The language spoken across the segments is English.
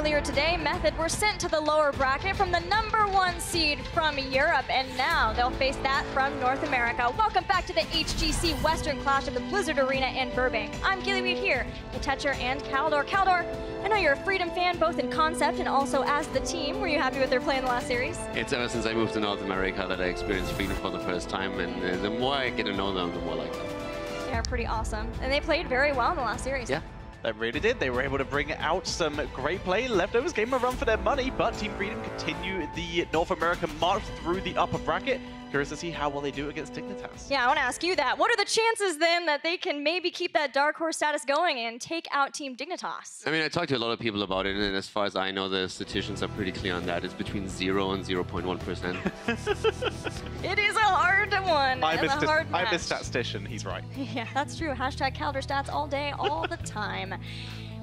Earlier today, Method were sent to the lower bracket from the #1 seed from Europe, and now they'll face that from North America. Welcome back to the HGC Western Clash at the Blizzard Arena in Burbank. I'm Gillyweed here with Tetcher and Caldor. Caldor, I know you're a Freedom fan both in concept and also as the team. Were you happy with their play in the last series? It's ever since I moved to North America that I experienced Freedom for the first time, and the more I get to know them, the more I like them. They're pretty awesome, and they played very well in the last series. Yeah. They really did. They were able to bring out some great play. Leftovers gave them a run for their money, but Team Freedom continue the North American march through the upper bracket. Curious to see how well they do against Dignitas. Yeah, I want to ask you that. What are the chances then that they can maybe keep that dark horse status going and take out Team Dignitas? I mean, I talked to a lot of people about it, and as far as I know, the statistics are pretty clear on that. It's between 0 and 0.1%. It is a hard one. I'm a statistician. He's right. Yeah, that's true. Hashtag Calder stats all day, all the time.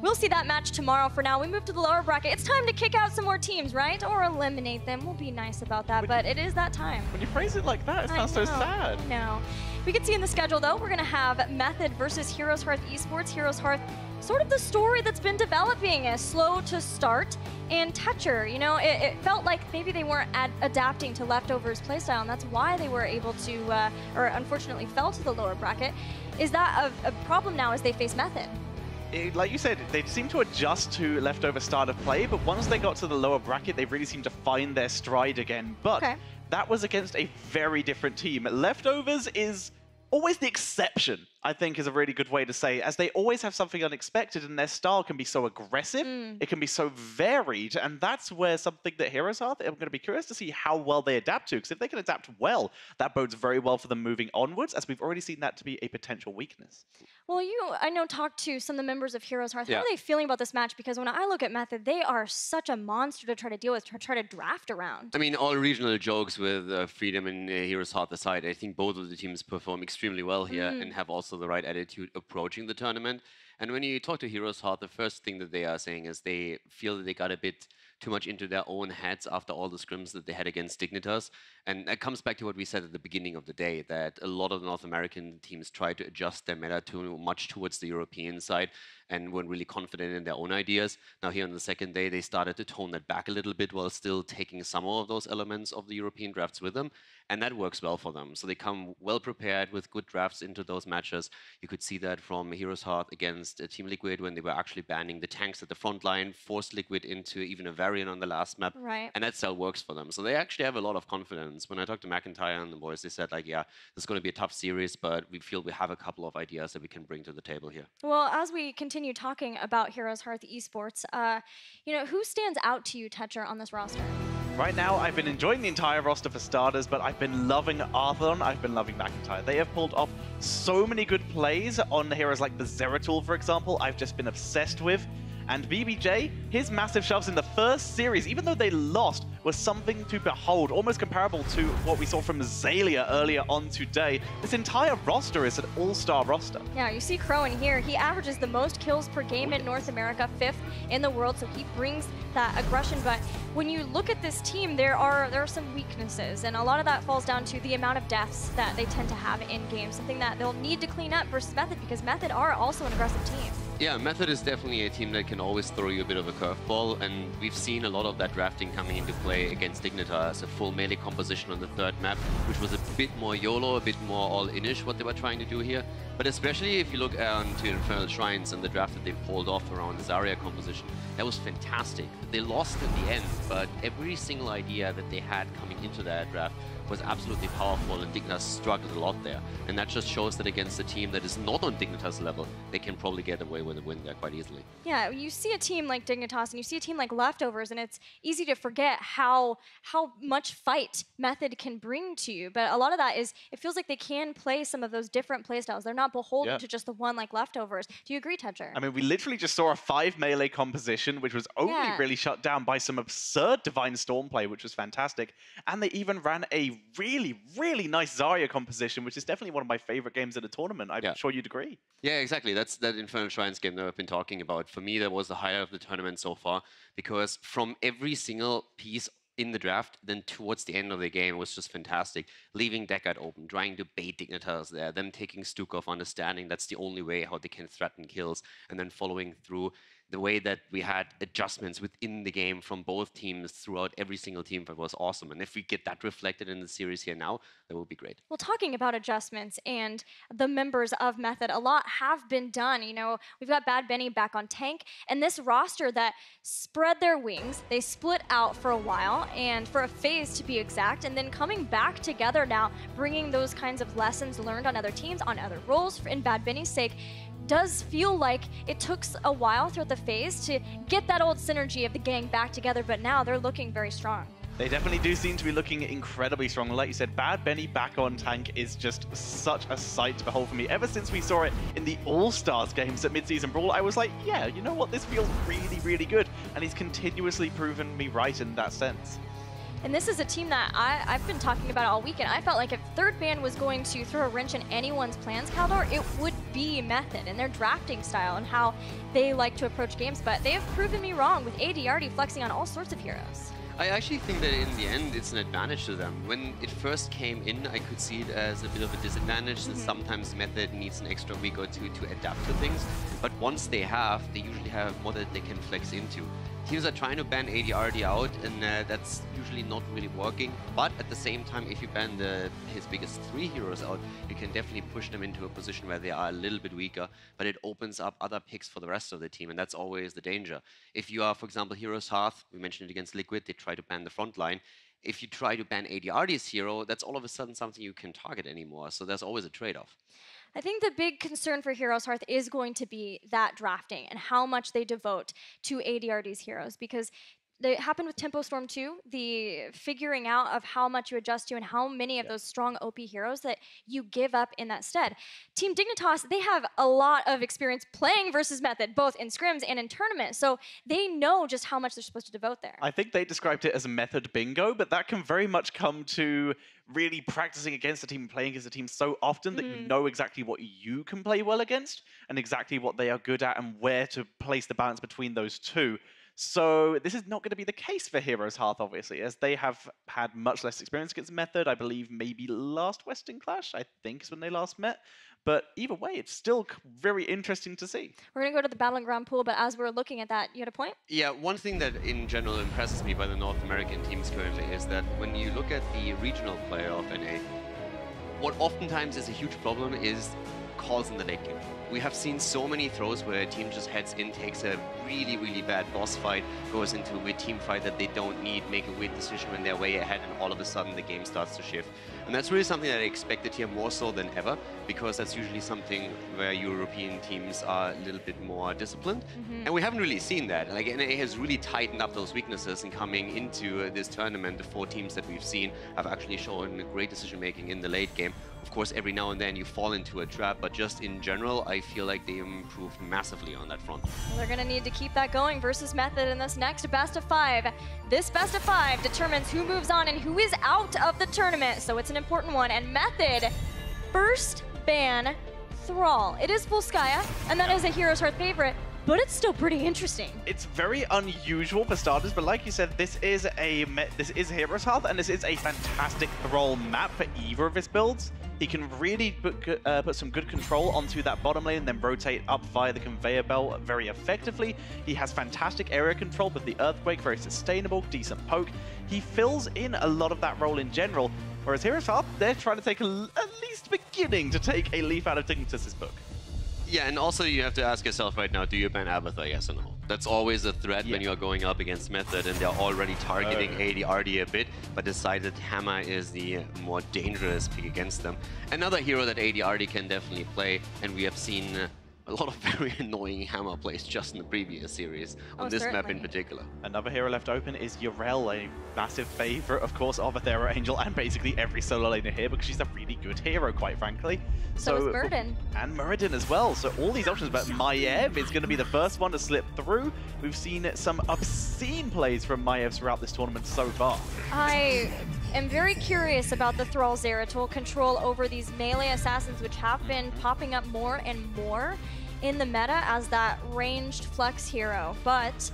We'll see that match tomorrow. For now, we move to the lower bracket. It's time to kick out some more teams, right? Or eliminate them. We'll be nice about that, but it is that time. When you phrase it like that, it sounds so sad. No. We can see in the schedule, though, we're going to have Method versus HeroesHearth Esports. HeroesHearth, sort of the story that's been developing, is slow to start. And Tetcher, you know, it felt like maybe they weren't adapting to Leftovers playstyle, and that's why they were able to, or unfortunately fell to the lower bracket. Is that a problem now as they face Method? Like you said, they seem to adjust to Leftover start of play, but once they got to the lower bracket, they really seemed to find their stride again. But that was against a very different team. Leftovers is always the exception, I think, is a really good way to say it, as they always have something unexpected, and their style can be so aggressive, it can be so varied, and that's where something that HeroesHearth, I'm going to be curious to see how well they adapt to, because if they can adapt well, that bodes very well for them moving onwards, as we've already seen that to be a potential weakness. Well, I know, talked to some of the members of HeroesHearth. How are they feeling about this match? Because when I look at Method, they are such a monster to try to deal with, to try to draft around. I mean, all regional jokes with Freedom and HeroesHearth aside, I think both of the teams perform extremely well here and have also the right attitude approaching the tournament. And when you talk to HeroesHearth, the first thing that they are saying is they feel that they got a bit too much into their own heads after all the scrims that they had against Dignitas. And that comes back to what we said at the beginning of the day, that a lot of the North American teams try to adjust their meta too much towards the European side and weren't really confident in their own ideas. Now here on the second day, they started to tone that back a little bit while still taking some of those elements of the European drafts with them. And that works well for them. So they come well prepared with good drafts into those matches. You could see that from HeroesHearth against Team Liquid when they were actually banning the tanks at the front line, forced Liquid into even a variant on the last map. And that still works for them. So they actually have a lot of confidence. When I talked to McIntyre and the boys, they said, like, yeah, this is going to be a tough series, but we feel we have a couple of ideas that we can bring to the table here. Well, as we continue talking about HeroesHearth Esports, you know, who stands out to you, Tetcher, on this roster? Right now, I've been enjoying the entire roster for starters, but I've been loving Arthur, I've been loving McIntyre. They have pulled off so many good plays on heroes like the Zeratul, for example, I've just been obsessed with. And BBJ, his massive shoves in the first series, even though they lost, was something to behold, almost comparable to what we saw from Zalia earlier on today. This entire roster is an all-star roster. Yeah, you see Crow in here. He averages the most kills per game in North America, 5th in the world, so he brings that aggression. But when you look at this team, there are some weaknesses, and a lot of that falls down to the amount of deaths that they tend to have in-game, something that they'll need to clean up versus Method, because Method are also an aggressive team. Yeah, Method is definitely a team that can always throw you a bit of a curveball, and we've seen a lot of that drafting coming into play against Dignitas, a full melee composition on the third map, which was a bit more YOLO, a bit more all-in-ish what they were trying to do here. But especially if you look to Infernal Shrines and the draft that they pulled off around the Zarya composition, that was fantastic. They lost in the end, but every single idea that they had coming into that draft was absolutely powerful, and Dignitas struggled a lot there. And that just shows that against a team that is not on Dignitas level, they can probably get away with a win there quite easily. Yeah, you see a team like Dignitas and you see a team like Leftovers, and it's easy to forget how much fight Method can bring to you. But a lot of that is, it feels like they can play some of those different playstyles. They're not beholden to just the one like Leftovers. Do you agree, Tetcher? I mean, we literally just saw a 5 melee composition, which was only really shut down by some absurd Divine Storm play, which was fantastic. And they even ran a really, really nice Zarya composition, which is definitely one of my favorite games at the tournament. I'm sure you'd agree. Yeah, exactly. That's that Infernal Shrines game that I've been talking about. For me, that was the highlight of the tournament so far, because from every single piece in the draft, then towards the end of the game, it was just fantastic. Leaving Deckard open, trying to bait Dignitas there, them taking Stukov, understanding that's the only way how they can threaten kills, and then following through the way that we had adjustments within the game from both teams throughout every single team fight was awesome. And if we get that reflected in the series here now, that would be great. Well, talking about adjustments and the members of Method, a lot have been done. You know, we've got Bad Benny back on tank, and this roster that spread their wings, they split out for a while, and for a phase to be exact, and then coming back together now, bringing those kinds of lessons learned on other teams, on other roles, in Bad Benny's sake, does feel like it took a while throughout the phase to get that old synergy of the gang back together, but now they're looking very strong. They definitely do seem to be looking incredibly strong. Like you said, Bad Benny back on tank is just such a sight to behold for me. Ever since we saw it in the All-Stars games at Mid-Season Brawl, I was like, yeah, you know what, this feels really, really good. And he's continuously proven me right in that sense. And this is a team that I've been talking about all weekend. I felt like if Third Band was going to throw a wrench in anyone's plans, Caldor, it would be Method and their drafting style and how they like to approach games. But they have proven me wrong with AD already flexing on all sorts of heroes. I actually think that in the end, it's an advantage to them. When it first came in, I could see it as a bit of a disadvantage, since sometimes Method needs an extra week or two to adapt to things. But once they usually have more that they can flex into. Teams are trying to ban AD out, and that's usually not really working. But at the same time, if you ban his biggest 3 heroes out, you can definitely push them into a position where they are a little bit weaker, but it opens up other picks for the rest of the team, and that's always the danger. If you are, for example, HeroesHearth, we mentioned it against Liquid, they try to ban the front line. If you try to ban ADRD's hero, that's all of a sudden something you can target anymore, so there's always a trade-off. I think the big concern for HeroesHearth is going to be that drafting and how much they devote to ADRD's heroes, because it happened with Tempo Storm 2, the figuring out of how much you adjust to and how many of those strong OP heroes that you give up in that stead. Team Dignitas, they have a lot of experience playing versus Method, both in scrims and in tournaments, so they know just how much they're supposed to devote there. I think they described it as a Method bingo, but that can very much come to really practicing against a team and playing against a team so often that you know exactly what you can play well against and exactly what they are good at and where to place the balance between those two. So this is not going to be the case for HeroesHearth, obviously, as they have had much less experience against Method. I believe maybe last Western Clash, I think, is when they last met. But either way, it's still very interesting to see. We're going to go to the Battleground pool, but as we're looking at that, you had a point? Yeah, one thing that in general impresses me by the North American teams currently is that when you look at the regional player of NA, what oftentimes is a huge problem is calls in the late game. We have seen so many throws where a team just heads in, takes a really, really bad boss fight, goes into a weird team fight that they don't need, make a weird decision when they're way ahead, and all of a sudden the game starts to shift. And that's really something that I expected here more so than ever, because that's usually something where European teams are a little bit more disciplined. And we haven't really seen that. Like, NA has really tightened up those weaknesses, and coming into this tournament, the 4 teams that we've seen have actually shown great decision-making in the late game. Of course, every now and then you fall into a trap, but just in general, I feel like they improved massively on that front. Well, they're going to need to keep that going versus Method in this next best of 5. This best of 5 determines who moves on and who is out of the tournament, so it's an important one. And Method first ban Thrall. It is Volskaya, and that is a HeroesHearth favorite, but it's still pretty interesting. It's very unusual for starters, but like you said, this is HeroesHearth, and this is a fantastic Thrall map for either of his builds. He can really put some good control onto that bottom lane and then rotate up via the conveyor belt very effectively. He has fantastic area control with the Earthquake, very sustainable, decent poke. He fills in a lot of that role in general, whereas HeroesHearth, they're trying to take at least beginning to take a leaf out of Dignitas' book. Yeah, and also you have to ask yourself right now, do you ban Abathur, yes or no? That's always a threat when you're going up against Method, and they're already targeting ADRD a bit, but decided Hammer is the more dangerous pick against them. Another hero that ADRD can definitely play, and we have seen a lot of very annoying Hammer plays just in the previous series, on this map in particular. Another hero left open is Yrel, a massive favorite, of course, of Athera Angel and basically every solo laner here, because she's a really good hero, quite frankly. So is Muradin. And Muradin as well. So all these options, but Maiev is going to be the first one to slip through. We've seen some obscene plays from Maiev throughout this tournament so far. I am very curious about the Thrall Zeratul control over these melee assassins, which have been popping up more and more in the meta as that ranged flex hero. But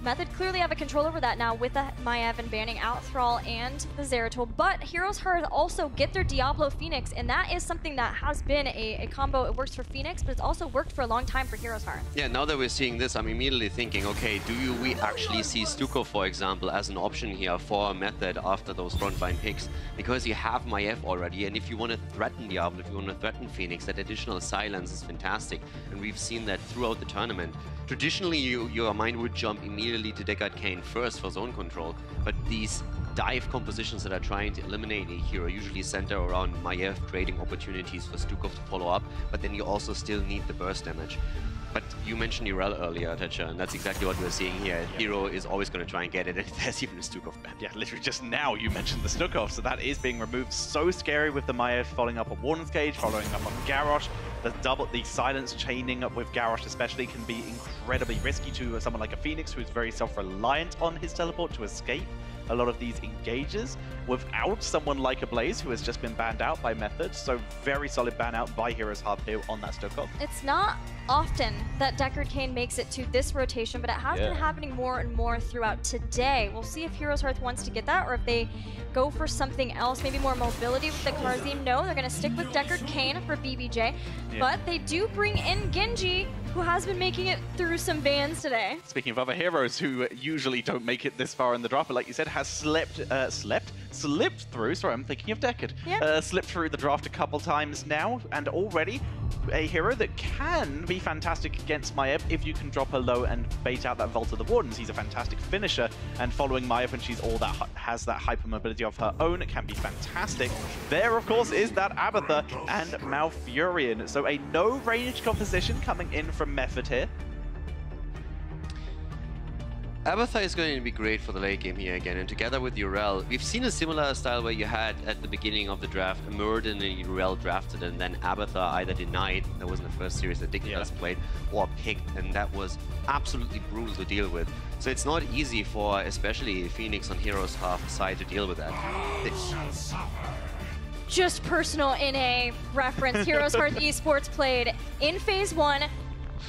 Method clearly have a control over that now with the Maiev and banning out Thrall and the Zeratul, but HeroesHearth also get their Diablo Phoenix, and that is something that has been a combo. It works for Phoenix, but it's also worked for a long time for HeroesHearth. Yeah, now that we're seeing this, I'm immediately thinking, okay, we actually see Stuko, for example, as an option here for a Method after those frontline picks? Because you have Maiev already, and if you want to threaten Diablo, if you want to threaten Phoenix, that additional silence is fantastic, and we've seen that throughout the tournament. Traditionally, your mind would jump immediately to Deckard Cain first for zone control, but these dive compositions that are trying to eliminate a hero usually center around Maiev, creating opportunities for Stukov to follow up, but then you also still need the burst damage. But you mentioned Urel earlier, Thatcher, and that's exactly what we're seeing here. Yeah. Hero is always going to try and get it, and there's even a Stukov ban. Yeah, literally just now you mentioned the Stukov, so that is being removed. So scary with the Maiev following up on Warden's Cage, following up on Garrosh. The silence chaining up with Garrosh especially can be incredibly risky to someone like a Phoenix, who's very self-reliant on his teleport to escape a lot of these engages without someone like a Blaze, who has just been banned out by Method. So very solid ban out by HeroesHearth here on that Stukov. It's not often that Deckard Cain makes it to this rotation, but it has been happening more and more throughout today. We'll see if HeroesHearth wants to get that, or if they go for something else, maybe more mobility with the Karzim. No, they're going to stick with Deckard Cain for BBJ, but they do bring in Genji, who has been making it through some bans today. Speaking of other heroes who usually don't make it this far in the draft, but like you said, has slipped through, sorry, I'm thinking of Deckard, slipped through the draft a couple times now, and already a hero that can be fantastic against Maiev if you can drop her low and bait out that Vault of the Wardens. He's a fantastic finisher, and following Maiev when she's has that hypermobility of her own, it can be fantastic. There, of course, is that Abathur and Malfurion. So a no-range composition coming in from Method here. Abathur is going to be great for the late game here again, and together with Urel, we've seen a similar style where you had at the beginning of the draft Murden and Urel drafted, and then Abathur either denied, that was in the first series that Dignitas played, or picked, and that was absolutely brutal to deal with. So it's not easy for especially Phoenix on HeroesHearth side to deal with that. Just personal NA reference, HeroesHearth Esports played in Phase 1,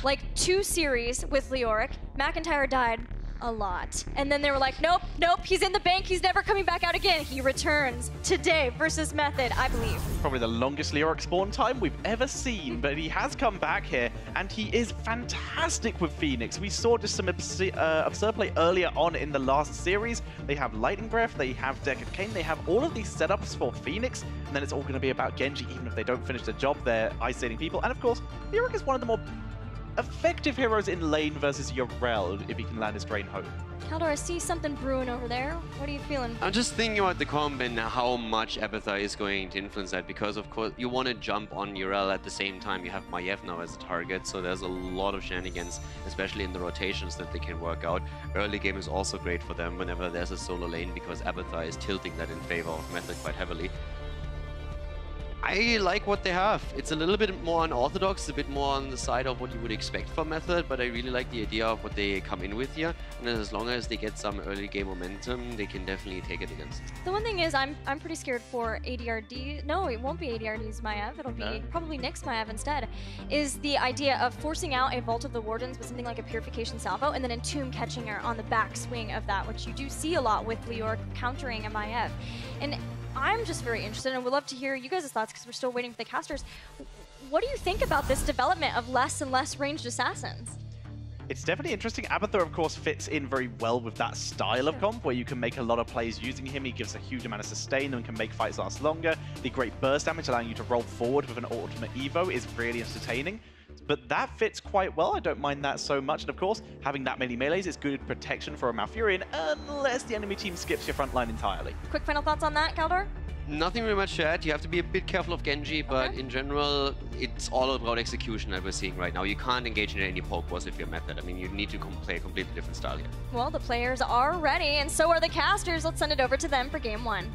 like 2 series with Leoric. McIntyre died a lot. And then they were like, nope, he's in the bank, he's never coming back out again. He returns today versus Method, I believe. Probably the longest Leoric spawn time we've ever seen, but he has come back here, and he is fantastic with Phoenix. We saw just some absurd play earlier on in the last series. They have Lightning Breath, they have Deckard Cain, they have all of these setups for Phoenix, and then it's all going to be about Genji, even if they don't finish the job there, isolating people. And of course, Leoric is one of the more effective heroes in lane versus Urel if he can land his drain home. Kaldor, I see something brewing over there. What are you feeling? I'm just thinking about the comp and how much Abathur is going to influence that, because of course you want to jump on Urel at the same time. You have Maiev now as a target, so there's a lot of shenanigans, especially in the rotations that they can work out. Early game is also great for them whenever there's a solo lane, because Abathur is tilting that in favor of Method quite heavily. I like what they have. It's a little bit more unorthodox, a bit more on the side of what you would expect from Method, but I really like the idea of what they come in with here. And as long as they get some early game momentum, they can definitely take it against. The one thing is, I'm pretty scared for ADRD. No, it won't be ADRD's Maiev. It'll be probably Nyx's Maiev instead. Is the idea of forcing out a Vault of the Wardens with something like a Purification Salvo, and then Entomb catching her on the back swing of that, which you do see a lot with Leoric countering a Maiev. And I'm just very interested, and would love to hear you guys' thoughts because we're still waiting for the casters. What do you think about this development of less and less ranged assassins? It's definitely interesting. Abathur, of course, fits in very well with that style of comp where you can make a lot of plays using him. He gives a huge amount of sustain and can make fights last longer. The great burst damage allowing you to roll forward with an ultimate Evo is really entertaining. But that fits quite well. I don't mind that so much. And of course, having that many melees is good protection for a Malfurion, unless the enemy team skips your front line entirely. Quick final thoughts on that, Kaldor? Nothing really much to add. You have to be a bit careful of Genji, but in general, it's all about execution that we're seeing right now. You can't engage in any poke wars if you're Method. I mean, you need to play a completely different style here. Well, the players are ready, and so are the casters. Let's send it over to them for game 1.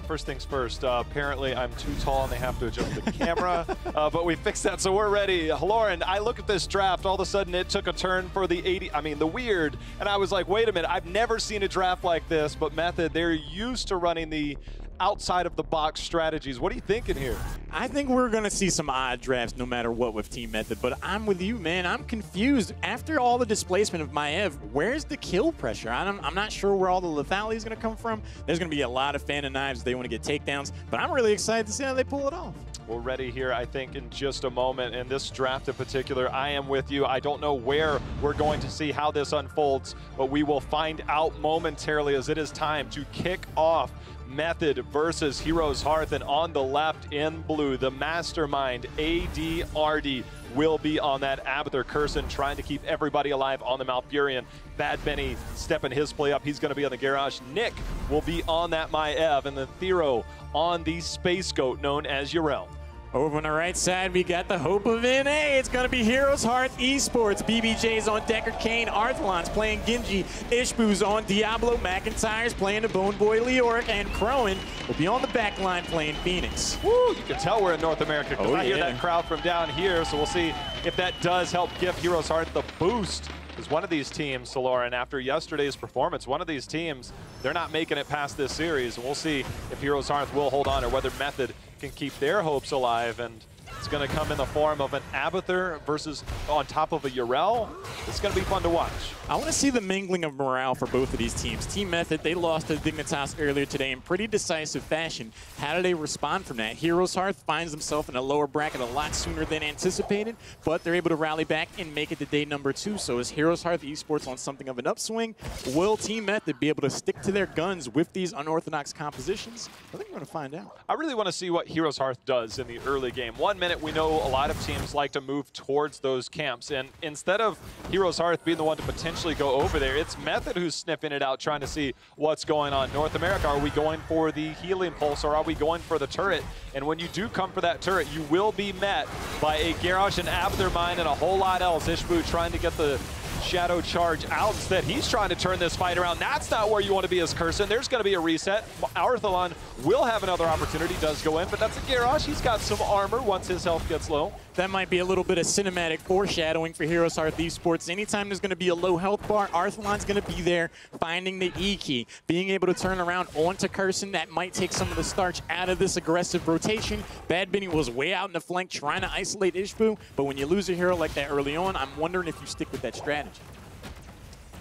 First things first, apparently I'm too tall and they have to adjust the camera, but we fixed that, so we're ready. Lauren, I look at this draft, all of a sudden it took a turn for the the weird, and I was like, wait a minute, I've never seen a draft like this, but Method, they're used to running the outside of the box strategies. What are you thinking here? I think we're going to see some odd drafts no matter what with Team Method, but I'm with you, man. I'm confused. After all the displacement of Maev, where's the kill pressure? I'm not sure where all the lethality is going to come from. There's going to be a lot of Phantom Knives. They want to get takedowns, but I'm really excited to see how they pull it off. We're ready here, I think, in just a moment. In this draft in particular, I am with you. I don't know where we're going to see how this unfolds, but we will find out momentarily as it is time to kick off Method versus HeroesHearth. And on the left in blue, the mastermind ADRD will be on that Abathur Curson, trying to keep everybody alive on the Malfurion. Bad Benny stepping his play up. He's going to be on the Garage. Nick will be on that Maev, and then Thero on the Space Goat known as Yrel. Over on the right side, we got the hope of NA. It's going to be HeroesHearth Esports. BBJ's on Decker Kane. Arthalon's playing Genji. Ishbu's on Diablo. McIntyre's playing the Bone Boy Leoric. And Crowan will be on the back line playing Phoenix. Woo, you can tell we're in North America because I hear that crowd from down here. So we'll see if that does help give HeroesHearth the boost. Because one of these teams, Lauren, after yesterday's performance, one of these teams, they're not making it past this series. And we'll see if HeroesHearth will hold on or whether Method can keep their hopes alive. And it's going to come in the form of an Abathur versus on top of a Yrel. It's going to be fun to watch. I want to see the mingling of morale for both of these teams. Team Method, they lost to Dignitas earlier today in pretty decisive fashion. How do they respond from that? HeroesHearth finds themselves in a lower bracket a lot sooner than anticipated, but they're able to rally back and make it to day number 2. So is HeroesHearth Esports on something of an upswing? Will Team Method be able to stick to their guns with these unorthodox compositions? I think we're going to find out. I really want to see what HeroesHearth does in the early game. 1 minute, we know a lot of teams like to move towards those camps, and instead of HeroesHearth being the one to potentially go over there, it's Method who's sniffing it out, trying to see what's going on. North America, are we going for the healing pulse or are we going for the turret? And when you do come for that turret, you will be met by a Garrosh and Abathur mine and a whole lot else. Ishbu trying to get the Shadow charge out. Instead, he's trying to turn this fight around. That's not where you want to be as Curson. There's going to be a reset. Arthalon will have another opportunity, does go in, but that's a Garrosh. He's got some armor once his health gets low. That might be a little bit of cinematic foreshadowing for HeroesHearth Esports. Anytime there's going to be a low health bar, Arthalon's going to be there finding the E key, being able to turn around onto Curson. That might take some of the starch out of this aggressive rotation. Bad Benny was way out in the flank trying to isolate Ishbu, but when you lose a hero like that early on, I'm wondering if you stick with that strategy.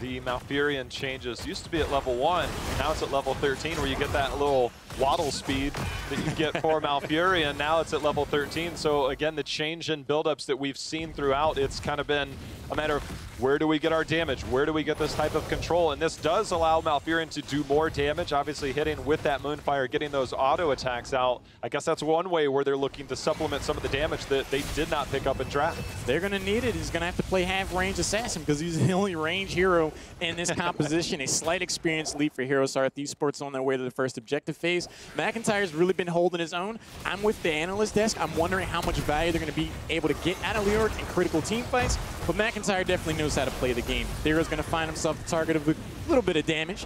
The Malfurion changes. Used to be at level 1, now it's at level 13, where you get that little waddle speed that you get for Malfurion. Now it's at level 13. So again, the change in buildups that we've seen throughout, it's kind of been a matter of where do we get our damage? Where do we get this type of control? And this does allow Malfurion to do more damage, obviously hitting with that Moonfire, getting those auto attacks out. I guess that's one way where they're looking to supplement some of the damage that they did not pick up in draft. They're going to need it. He's going to have to play half-range assassin because he's the only range hero in this composition. A slight experience lead for HeroesHearth Esports on their way to the first objective phase. McIntyre's really been holding his own. I'm with the analyst desk. I'm wondering how much value they're going to be able to get out of Leoric in critical team fights, but McIntyre definitely knows how to play the game. Thero's going to find himself the target of a little bit of damage,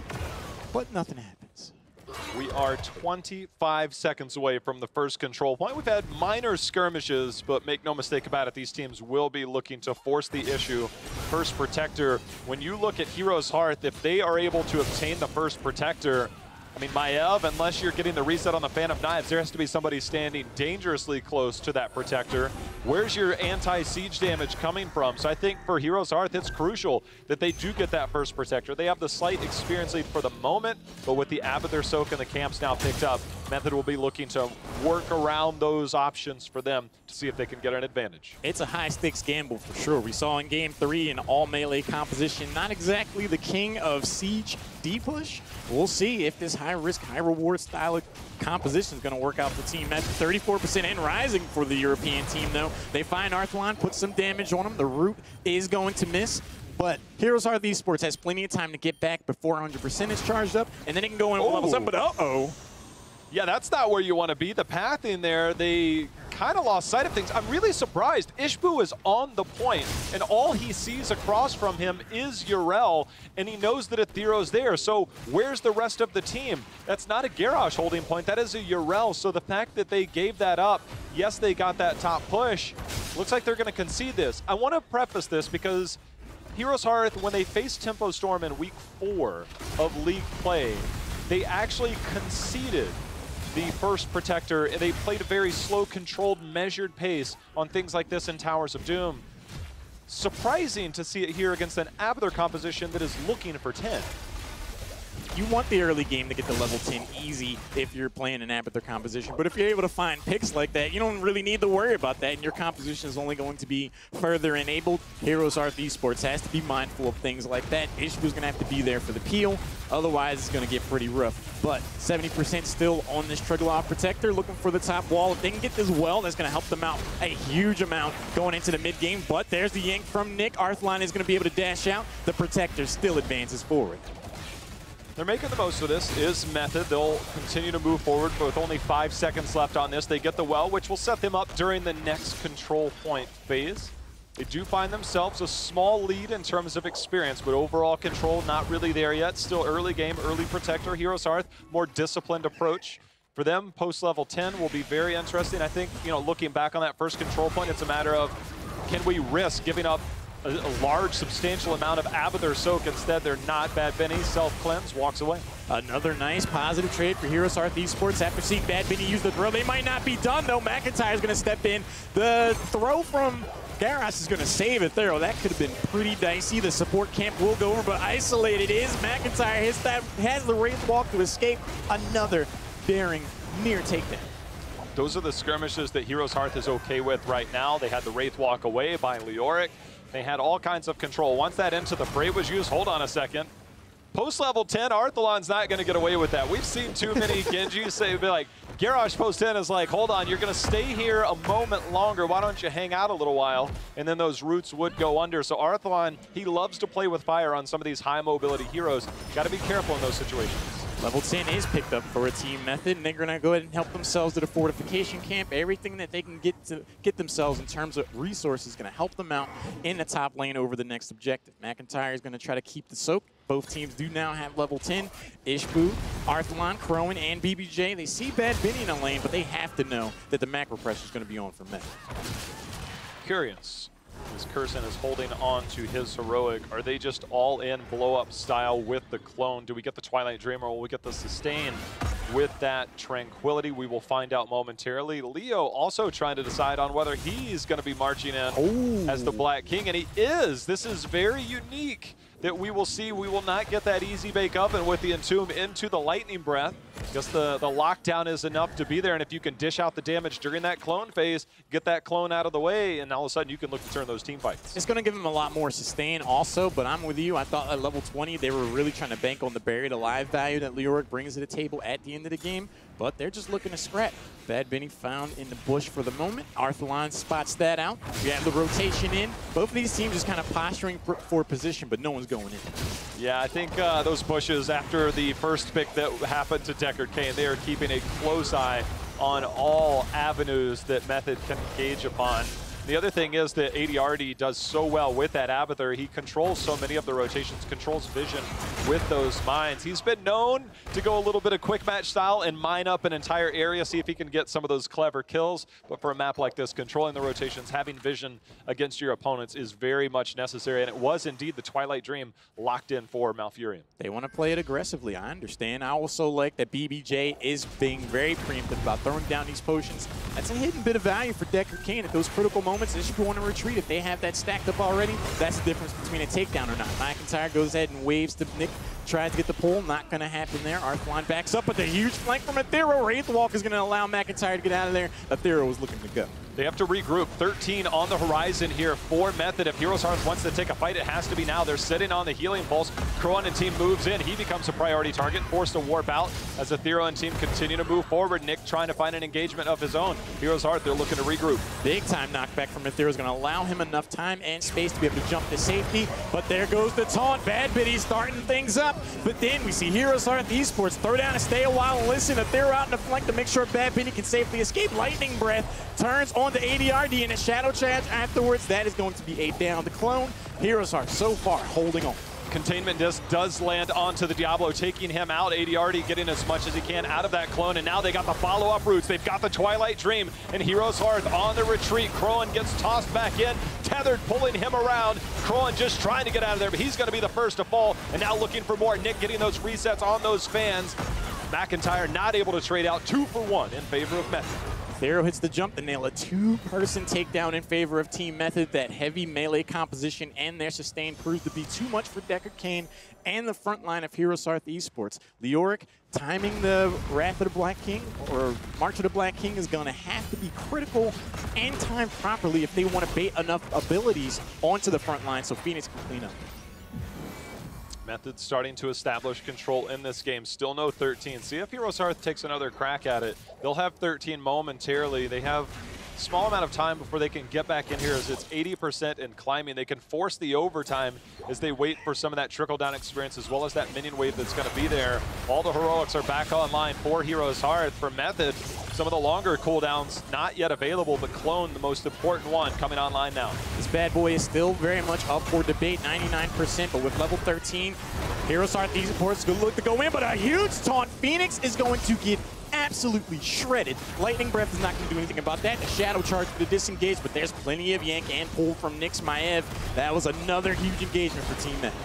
but nothing happens. We are 25 seconds away from the first control point. We've had minor skirmishes, but make no mistake about it, these teams will be looking to force the issue. First Protector, when you look at HeroesHearth, if they are able to obtain the first Protector, I mean, Maev, unless you're getting the reset on the Phantom Knives, there has to be somebody standing dangerously close to that Protector. Where's your anti-siege damage coming from? So I think for HeroesHearth, it's crucial that they do get that first Protector. They have the slight experience lead for the moment, but with the Abathur soak and the camps now picked up, Method will be looking to work around those options for them to see if they can get an advantage. It's a high-stakes gamble for sure. We saw in Game 3 an all-melee composition, not exactly the king of siege D-push. We'll see if this high-risk, high-reward style of composition is going to work out for Team Method. 34% and rising for the European team, though. They find Arthalon, put some damage on him. The root is going to miss. But HeroesHearth Esports has plenty of time to get back before 100% is charged up, and then it can go in levels up, but uh-oh. Yeah, that's not where you want to be. The path in there, they kind of lost sight of things. I'm really surprised. Ishbu is on the point, and all he sees across from him is Yrel, and he knows that a Thero's there. So where's the rest of the team? That's not a Garrosh holding point. That is a Yrel. So the fact that they gave that up, yes, they got that top push. Looks like they're going to concede this. I want to preface this because HeroesHearth, when they faced Tempo Storm in week 4 of league play, they actually conceded the first Protector. They played a very slow, controlled, measured pace on things like this in Towers of Doom. Surprising to see it here against an Abathur composition that is looking for 10. You want the early game to get to level 10 easy if you're playing an Abathur composition, but if you're able to find picks like that, you don't really need to worry about that, and your composition is only going to be further enabled. HeroesHearth Esports has to be mindful of things like that. Ishbu's going to have to be there for the peel, otherwise it's going to get pretty rough. But 70% still on this Triglav Protector, looking for the top wall. If they can get this well, that's going to help them out a huge amount going into the mid game. But there's the yank from Nick. Arthline is going to be able to dash out. The Protector still advances forward. They're making the most of this, is Method. They'll continue to move forward, but with only 5 seconds left on this, they get the well, which will set them up during the next control point phase. They do find themselves a small lead in terms of experience, but overall control not really there yet. Still early game, early Protector. HeroesHearth, more disciplined approach. For them, post-level 10 will be very interesting. I think, you know, looking back on that first control point, it's a matter of, can we risk giving up a large, substantial amount of Abathur soak? Instead, they're not. Bad Benny self-cleanse, walks away. Another nice positive trade for HeroesHearth Esports after seeing Bad Benny use the throw. They might not be done, though. McIntyre's going to step in. The throw from Garros is going to save it there. That could have been pretty dicey. The support camp will go over, but isolated is McIntyre. Has the Wraith Walk to escape. Another daring near takedown. Those are the skirmishes that HeroesHearth is okay with right now. They had the Wraith Walk away by Leoric. They had all kinds of control. Once that Into the Fray was used, hold on a second. Post-level 10, Arthalon's not going to get away with that. We've seen too many Genjis say, like, Garrosh post-10 is like, hold on, you're going to stay here a moment longer. Why don't you hang out a little while? And then those roots would go under. So Arthalon, he loves to play with fire on some of these high-mobility heroes. Got to be careful in those situations. Level 10 is picked up for a team Method, and they're going to go ahead and help themselves to the fortification camp. Everything that they can get themselves in terms of resources is going to help them out in the top lane over the next objective. McIntyre is going to try to keep the soak. Both teams do now have level 10. Ishbu, Arthalon, Crowan, and BBJ. They see Bad Benny in the lane, but they have to know that the macro pressure is going to be on for Method. Curious. As Curson is holding on to his heroic, are they just all in blow-up style with the clone? Do we get the Twilight Dream, or will we get the sustain with that Tranquility? We will find out momentarily. Leo also trying to decide on whether he's going to be marching in as the Black King, and he is. This is very unique that we will see. We will not get that easy bake oven with the Entomb into the Lightning Breath. Just the lockdown is enough to be there, and if you can dish out the damage during that clone phase, get that clone out of the way, and all of a sudden you can look to turn those team fights. It's going to give them a lot more sustain also, but I'm with you. I thought at level 20 they were really trying to bank on the buried alive value that Leoric brings to the table at the end of the game, but they're just looking to scrap. Bad Benny found in the bush for the moment. Arthalon spots that out. We have the rotation in. Both of these teams just kind of posturing for position, but no one's going in. Yeah, I think those bushes, after the first pick that happened to Deckard Cain, they are keeping a close eye on all avenues that Method can engage upon. The other thing is that ADRD does so well with that Abathur. He controls so many of the rotations, controls vision with those mines. He's been known to go a little bit of quick match style and mine up an entire area, see if he can get some of those clever kills. But for a map like this, controlling the rotations, having vision against your opponents is very much necessary. And it was indeed the Twilight Dream locked in for Malfurion. They want to play it aggressively, I understand. I also like that BBJ is being very preemptive about throwing down these potions. That's a hidden bit of value for Deckard Cain at those critical moments. They should go on a retreat. If they have that stacked up already, that's the difference between a takedown or not. McIntyre goes ahead and waves to Nick, tries to get the pull. Not going to happen there. Arthalon backs up with a huge flank from Ethereal. Wraith Walk is going to allow McIntyre to get out of there. Ethereal was looking to go. They have to regroup. 13 on the horizon here for Method. If HeroesHearth wants to take a fight, it has to be now. They're sitting on the healing pulse. Crowan and team moves in. He becomes a priority target, forced to warp out as Ethereal and team continue to move forward. Nick trying to find an engagement of his own. HeroesHearth, they're looking to regroup. Big time knockback from Ethereal is going to allow him enough time and space to be able to jump to safety. But there goes the taunt. Bad Benny starting things up. But then we see HeroesHearth Esports throw down and stay a while and listen. Ethereal out in the flank to make sure Bad Benny can safely escape. Lightning Breath turns on the ADRD and a Shadow Charge afterwards. That is going to be a down. The clone, HeroesHearth so far holding on. Containment disc does land onto the Diablo, taking him out. ADRD getting as much as he can out of that clone, and now they got the follow-up roots. They've got the Twilight Dream, and HeroesHearth on the retreat. Crowan gets tossed back in, tethered, pulling him around. Crowan just trying to get out of there, but he's going to be the first to fall, and now looking for more. Nick getting those resets on those fans. McIntyre not able to trade out 2 for 1 in favor of Method. Thero hits the jump to nail a 2-person takedown in favor of Team Method. That heavy melee composition and their sustain proves to be too much for Deckard Cain and the front line of HeroesHearth Esports. Leoric timing the Wrath of the Black King, or March of the Black King, is going to have to be critical and timed properly if they want to bait enough abilities onto the front line so Phoenix can clean up. Method starting to establish control in this game. Still no 13. See if HeroesHearth takes another crack at it. They'll have 13 momentarily. They have a small amount of time before they can get back in here, as it's 80% and climbing. They can force the overtime as they wait for some of that trickle-down experience, as well as that minion wave that's going to be there. All the heroics are back online for HeroesHearth. For Method, some of the longer cooldowns not yet available, but Clone, the most important one, coming online now. This bad boy is still very much up for debate, 99%, but with level 13, HeroesHearth Esports good look to go in, but a huge taunt. Phoenix is going to get absolutely shredded. Lightning Breath is not going to do anything about that. The Shadow Charge for the disengage, but there's plenty of yank and pull from Nyx Maev. That was another huge engagement for Team Method.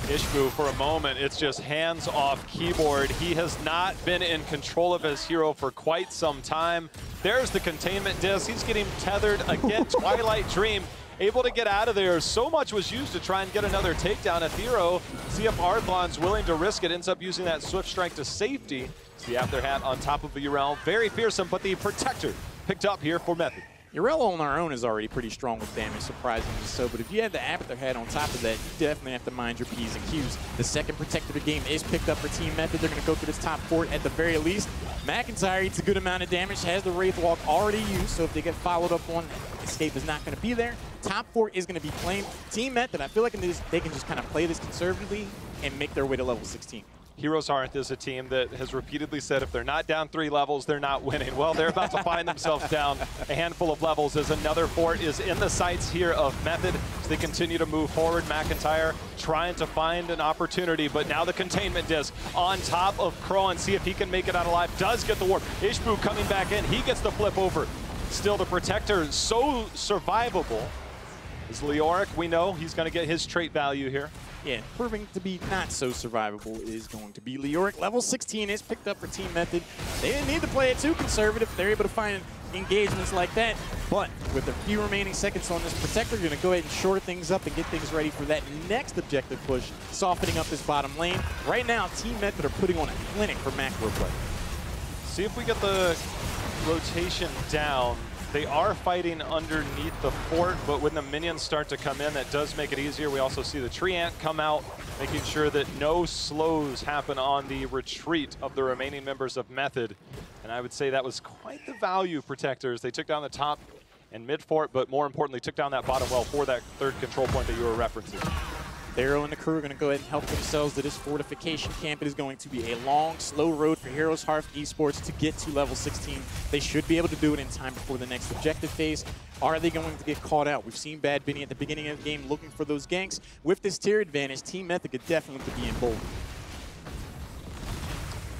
Ishbu, for a moment, it's just hands off keyboard. He has not been in control of his hero for quite some time. There's the containment disc. He's getting tethered again. Twilight Dream able to get out of there. So much was used to try and get another takedown at Thero. See if Ardlon's willing to risk it. Ends up using that Swift Strike to safety. It's the After Hat on top of the Urel. Very fearsome, but the Protector picked up here for Method. Urel on our own is already pretty strong with damage, surprisingly so, but if you had the After Hat on top of that, you definitely have to mind your P's and Q's. The second Protector of the game is picked up for Team Method. They're going to go through this top fort at the very least. McIntyre eats a good amount of damage, has the Wraith Walk already used, so if they get followed up on, escape is not going to be there. Top fort is going to be claimed. Team Method, I feel like they can just kind of play this conservatively and make their way to level 16. HeroesHearth is a team that has repeatedly said if they're not down 3 levels, they're not winning. Well, they're about to find themselves down a handful of levels as another fort is in the sights here of Method as they continue to move forward. McIntyre trying to find an opportunity, but now the containment disc on top of Crow and see if he can make it out alive. Does get the warp. Ishbu coming back in. He gets the flip over. Still the Protector so survivable. As Leoric, we know he's going to get his trait value here. Yeah, proving to be not so survivable is going to be Leoric. Level 16 is picked up for Team Method. They didn't need to play it too conservative. They're able to find engagements like that. But with a few remaining seconds on this Protector, you're going to go ahead and shore things up and get things ready for that next objective push, softening up this bottom lane. Right now, Team Method are putting on a clinic for macro play. See if we get the rotation down. They are fighting underneath the fort, but when the minions start to come in, that does make it easier. We also see the tree ant come out, making sure that no slows happen on the retreat of the remaining members of Method. And I would say that was quite the value, Protectors. They took down the top and mid fort, but more importantly, took down that bottom well for that third control point that you were referencing. Thero and the crew are going to go ahead and help themselves to this fortification camp. It is going to be a long, slow road for HeroesHearth Esports to get to level 16. They should be able to do it in time before the next objective phase. Are they going to get caught out? We've seen Bad Benny at the beginning of the game looking for those ganks. With this tier advantage, Team Method could definitely be emboldened.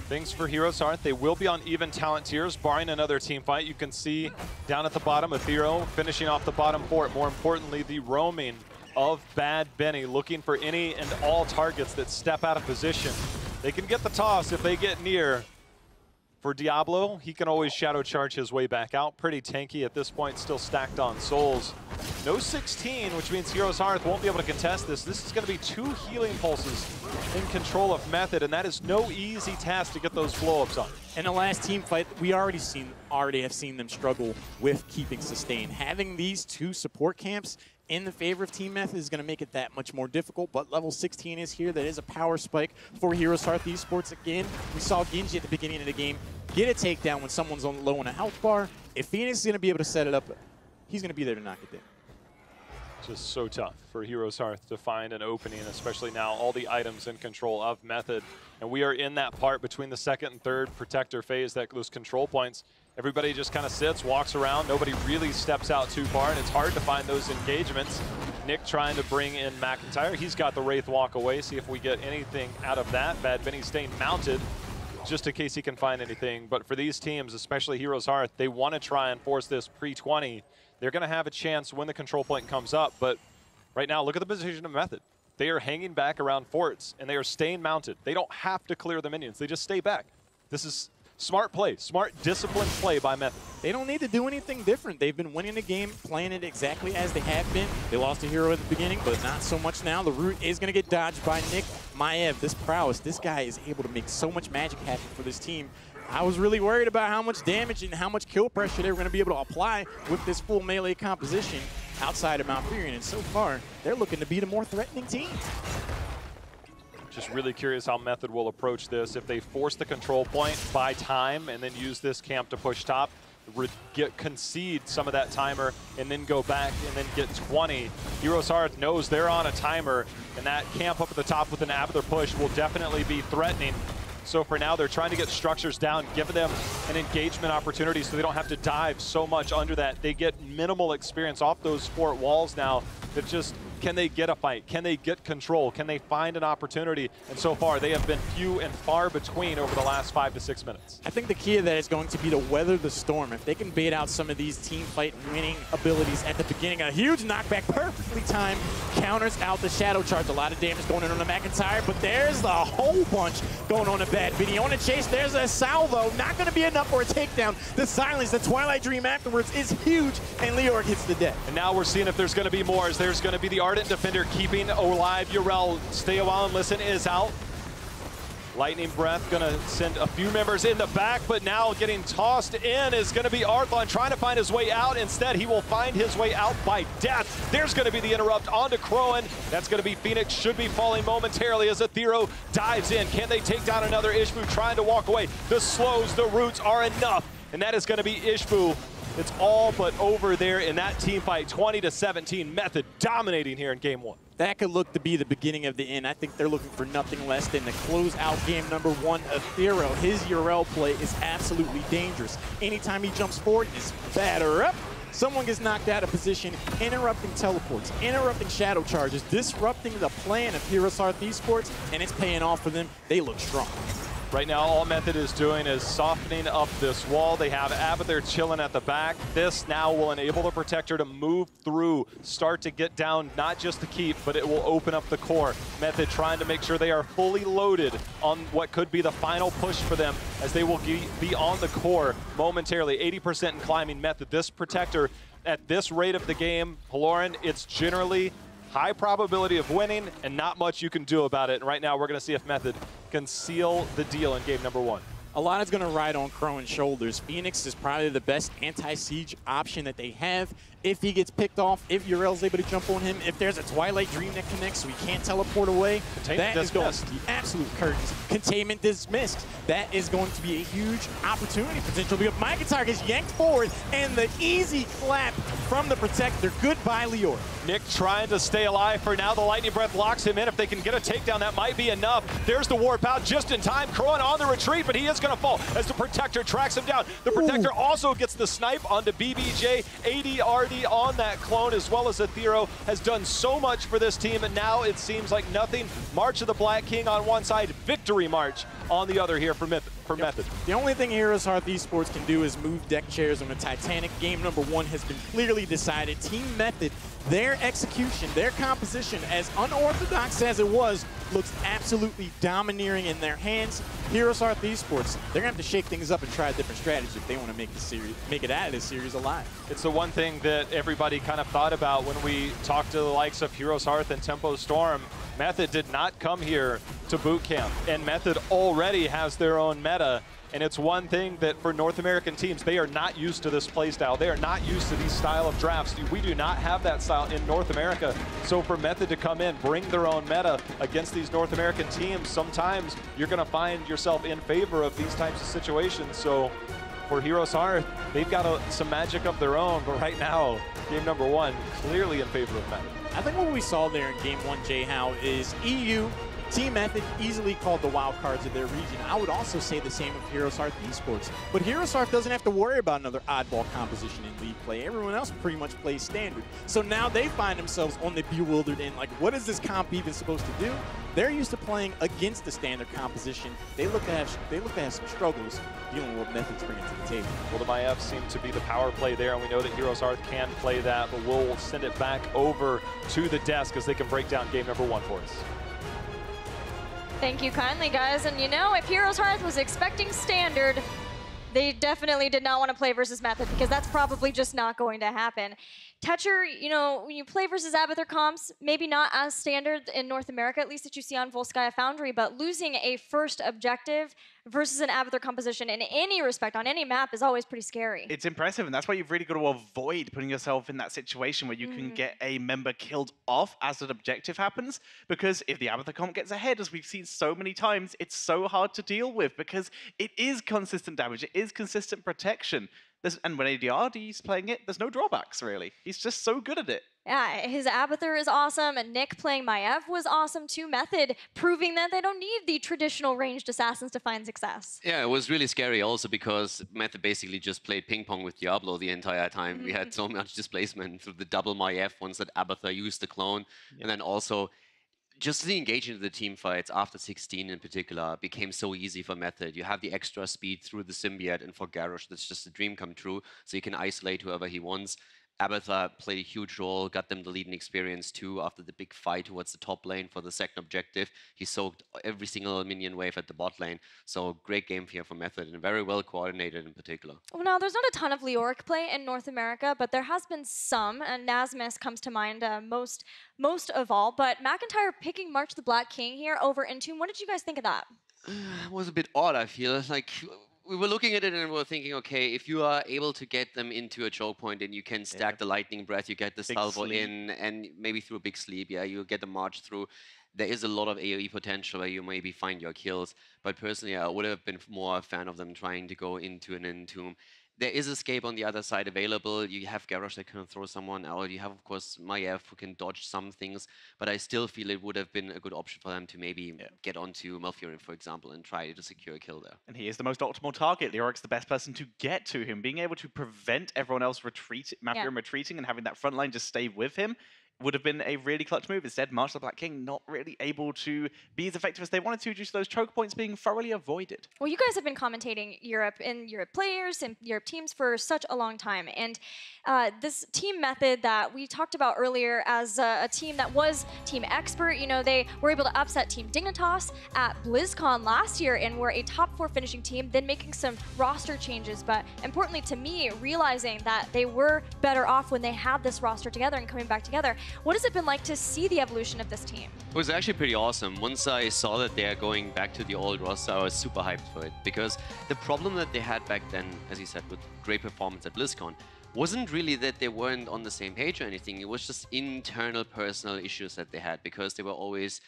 Things for HeroesHearth, they will be on even talent tiers, barring another team fight. You can see down at the bottom, Aethero finishing off the bottom fort. More importantly, the roaming of Bad Benny, looking for any and all targets that step out of position. They can get the toss if they get near. For Diablo, he can always shadow charge his way back out. Pretty tanky at this point, still stacked on souls. No 16, which means HeroesHearth won't be able to contest this. This is going to be 2 healing pulses in control of Method, and that is no easy task to get those flow-ups on. In the last team fight, we already have seen them struggle with keeping sustain. Having these 2 support camps in the favor of Team Method is going to make it that much more difficult, but level 16 is here. That is a power spike for HeroesHearth Esports. Again, we saw Genji at the beginning of the game get a takedown when someone's low on a health bar. If Phoenix is going to be able to set it up, he's going to be there to knock it down. Just so tough for HeroesHearth to find an opening, especially now all the items in control of Method. And we are in that part between the second and third Protector phase, those control points. Everybody just kind of sits, walks around. Nobody really steps out too far, and it's hard to find those engagements. Nick trying to bring in McIntyre. He's got the Wraith walk away. See if we get anything out of that. Bad Benny staying mounted just in case he can find anything. But for these teams, especially HeroesHearth, they want to try and force this pre-20. They're going to have a chance when the control point comes up. But right now, look at the position of Method. They are hanging back around forts, and they are staying mounted. They don't have to clear the minions. They just stay back. This is smart play, smart, disciplined play by Method. They don't need to do anything different. They've been winning the game, playing it exactly as they have been. They lost a hero at the beginning, but not so much now. The root is going to get dodged by Nick Maev. This prowess, this guy is able to make so much magic happen for this team. I was really worried about how much damage and how much kill pressure they were going to be able to apply with this full melee composition outside of Mount Furion, and so far, they're looking to be the more threatening team. Just really curious how Method will approach this. If they force the control point by time and then use this camp to push top, concede some of that timer and then go back and then get 20. HeroesHearth knows they're on a timer, and that camp up at the top with an Abathur push will definitely be threatening. So for now, they're trying to get structures down, giving them an engagement opportunity so they don't have to dive so much under that. They get minimal experience off those fort walls now that just, can they get a fight? Can they get control? Can they find an opportunity? And so far, they have been few and far between over the last 5 to 6 minutes. I think the key to that is going to be to weather the storm. If they can bait out some of these team fight winning abilities at the beginning, a huge knockback, perfectly timed, counters out the shadow charge. A lot of damage going in on the McIntyre, but there's the whole bunch going on a Bad Vinny. On a chase, there's a salvo. Not going to be enough for a takedown. The silence, the Twilight Dream afterwards is huge, and Leoric hits the deck. And now we're seeing if there's going to be more, as there's going to be the Ardent Defender keeping alive. Yrel, stay a while and listen, is out. Lightning Breath going to send a few members in the back, but now getting tossed in is going to be Arthlon trying to find his way out. Instead, he will find his way out by death. There's going to be the interrupt onto Crowan. That's going to be Phoenix, should be falling momentarily as Athero dives in. Can they take down another Ishbu trying to walk away? The slows, the roots are enough, and that is going to be Ishbu. It's all but over there in that team fight. 20-17, Method dominating here in game 1. That could look to be the beginning of the end. I think they're looking for nothing less than to close out game number 1. Athero, his Yrel play is absolutely dangerous. Anytime he jumps forward, his batter up. Someone gets knocked out of position, interrupting teleports, interrupting shadow charges, disrupting the plan of HeroesHearth Esports, and it's paying off for them. They look strong. Right now, all Method is doing is softening up this wall. They have Abathur chilling at the back. This now will enable the Protector to move through, start to get down not just the keep, but it will open up the core. Method trying to make sure they are fully loaded on what could be the final push for them, as they will be on the core momentarily. 80% in climbing Method. This Protector, at this rate of the game, Halloran, it's generally high probability of winning and not much you can do about it. And right now, we're going to see if Method can seal the deal in game number 1. A lot is going to ride on Crowan's shoulders. Phoenix is probably the best anti-siege option that they have. If he gets picked off, if Yrel's able to jump on him, if there's a Twilight Dream that connects so he can't teleport away, that is going to be absolute curtains. Containment dismissed. That is going to be a huge opportunity potential because McIntyre gets yanked forward and the easy clap from the Protector. Goodbye, Leoric. Nick trying to stay alive for now. The Lightning Breath locks him in. If they can get a takedown, that might be enough. There's the warp out just in time. Crowan on the retreat, but he is going to fall as the Protector tracks him down. The Protector also gets the snipe onto BBJ. ADRD on that clone, as well as Athero, has done so much for this team, and now it seems like nothing. March of the Black King on one side, Victory March on the other here for Method. The only thing HeroesHearth Esports can do is move deck chairs on the Titanic. Game number 1 has been clearly decided. Team Method, their execution, their composition, as unorthodox as it was, looks absolutely domineering in their hands. HeroesHearth Esports, they're going to have to shake things up and try a different strategy if they want to make it out of this series alive. It's the one thing that everybody kind of thought about when we talked to the likes of HeroesHearth and Tempo Storm. Method did not come here to boot camp, and Method already has their own meta. And it's one thing that for North American teams, they are not used to this play style. They are not used to these style of drafts. We do not have that style in North America. So for Method to come in, bring their own meta against these North American teams, sometimes you're going to find yourself in favor of these types of situations. So for HeroesHearth, they've got some magic of their own. But right now, game number 1, clearly in favor of Method. I think what we saw there in game 1, Jay Howe, is EU Team Method easily called the wild cards of their region. I would also say the same of HeroesHearth Esports. But HeroesHearth doesn't have to worry about another oddball composition in league play. Everyone else pretty much plays standard. So now they find themselves on the bewildered end, like, what is this comp even supposed to do? They're used to playing against the standard composition. They look to have some struggles dealing with what Method's bringing to the table. Well, the Maiev seem to be the power play there, and we know that HeroesHearth can play that, but we'll send it back over to the desk as they can break down game number 1 for us. Thank you kindly, guys. And you know, if HeroesHearth was expecting standard, they definitely did not want to play versus Method, because that's probably just not going to happen. Tetcher, you know, when you play versus Abathur comps, maybe not as standard in North America, at least that you see on Volskaya Foundry, but losing a first objective versus an Abathur composition in any respect, on any map, is always pretty scary. It's impressive, and that's why you've really got to avoid putting yourself in that situation where you can get a member killed off as an objective happens, because if the Abathur comp gets ahead, as we've seen so many times, it's so hard to deal with, because it is consistent damage, it is consistent protection. And when ADRD's playing it, there's no drawbacks, really. He's just so good at it. Yeah, his Abathur is awesome, and Nick playing Maiev was awesome too. Method proving that they don't need the traditional ranged assassins to find success. Yeah, it was really scary also because Method basically just played ping pong with Diablo the entire time. We had so much displacement through the double Maiev once that Abathur used the clone, and then also just the engagement of the team fights after 16 in particular became so easy for Method. You have the extra speed through the symbiote, and for Garrosh, that's just a dream come true. So you can isolate whoever he wants. Abathur played a huge role, got them the lead in experience too after the big fight towards the top lane for the second objective. He soaked every single minion wave at the bot lane. So great game here for Method, and very well coordinated in particular. Well, now, there's not a ton of Leoric play in North America, but there has been some, and Nasmus comes to mind most of all. But McIntyre picking March the Black King here over Entomb, what did you guys think of that? It was a bit odd, I feel. Like, we were looking at it and we were thinking, okay, if you are able to get them into a choke point and you can stack the lightning breath, you get the salvo in, and maybe through a big sleep, you get the march through. There is a lot of AoE potential where you maybe find your kills. But personally, I would have been more a fan of them trying to go into an Entomb. There is escape on the other side available. You have Garrosh that can throw someone out. You have, of course, Maiev who can dodge some things. But I still feel it would have been a good option for them to maybe get onto Malfurion, for example, and try to secure a kill there. And he is the most optimal target. Leoric's the best person to get to him. Being able to prevent everyone else Malfurion retreating and having that front line just stay with him would have been a really clutch move. Instead, March the Black King not really able to be as effective as they wanted to due to those choke points being thoroughly avoided. Well, you guys have been commentating Europe and Europe players and Europe teams for such a long time. And this team Method that we talked about earlier as a team that was team expert, you know, they were able to upset Team Dignitas at BlizzCon last year and were a top 4 finishing team, then making some roster changes. But importantly to me, realizing that they were better off when they had this roster together and coming back together. What has it been like to see the evolution of this team? It was actually pretty awesome. Once I saw that they are going back to the old roster, I was super hyped for it. Because the problem that they had back then, as you said, with great performance at BlizzCon, wasn't really that they weren't on the same page or anything. It was just internal personal issues that they had, because they were always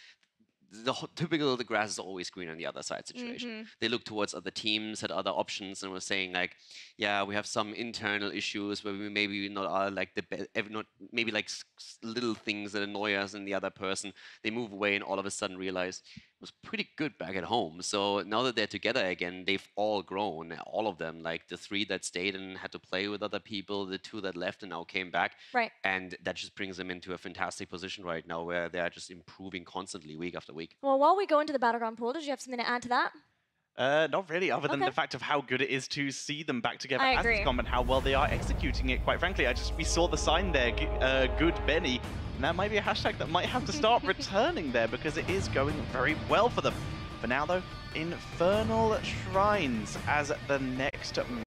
the typical "the grass is always green on the other side" situation. They looked towards other teams, had other options, and were saying like, yeah, we have some internal issues where we maybe not are like maybe like little things that annoy us in the other person. They move away and all of a sudden realize it was pretty good back at home. So now that they're together again, they've all grown, all of them. Like the 3 that stayed and had to play with other people, the 2 that left and now came back. Right. And that just brings them into a fantastic position right now where they're just improving constantly week after week. Well, while we go into the Battleground pool, did you have something to add to that? Not really, other than the fact of how good it is to see them back together I as agree. XCOM and how well they are executing it. Quite frankly, we saw the sign there, good Benny, and that might be a hashtag that might have to start returning there because it is going very well for them. For now, though, Infernal Shrines as the next